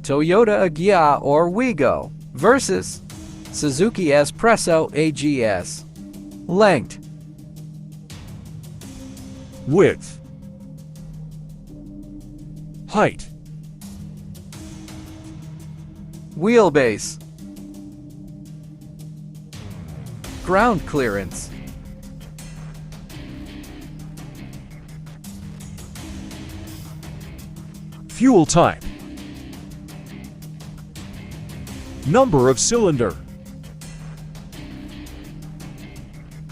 Toyota Agya or Wigo versus Suzuki S-Presso AGS. Length, width, height, wheelbase, ground clearance, fuel type, number of cylinder,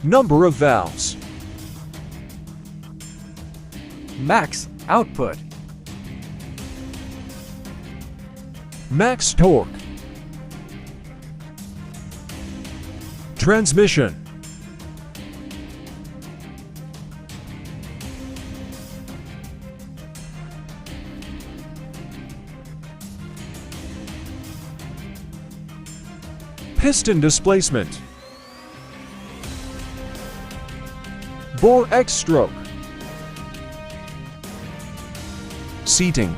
number of valves, max output, max torque, transmission, piston displacement, bore X stroke, seating,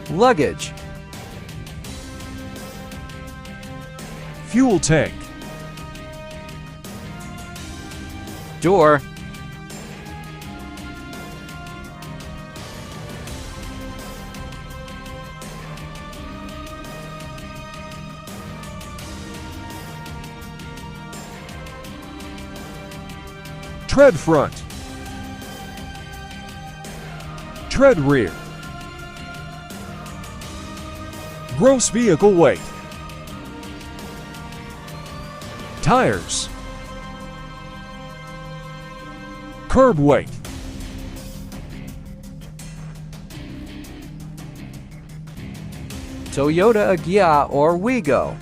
luggage, fuel tank, door, tread front, tread rear, gross vehicle weight, tires, curb weight, Toyota Agya or Wigo,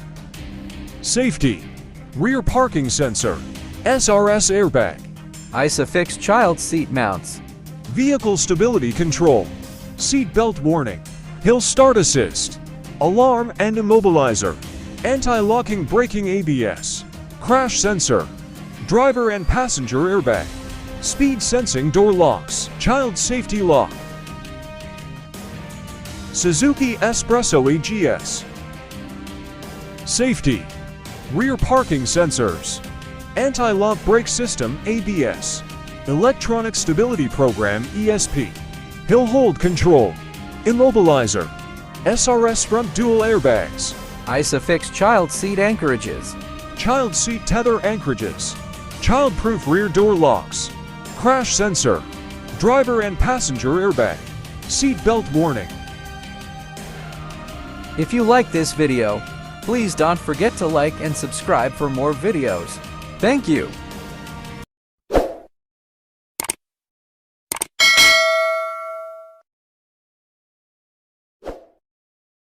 safety, rear parking sensor, SRS airbag, ISOFIX child seat mounts, vehicle stability control, seat belt warning, hill start assist, alarm and immobilizer, anti-locking braking ABS, crash sensor, driver and passenger airbag, speed sensing door locks, child safety lock. Suzuki S-Presso AGS. Safety, rear parking sensors, anti-lock brake system ABS, electronic stability program ESP, hill hold control, immobilizer, SRS front dual airbags, ISOFIX child seat anchorages, child seat tether anchorages, child-proof rear door locks, crash sensor, driver and passenger airbag, seat belt warning. If you like this video, please don't forget to like and subscribe for more videos. Thank you.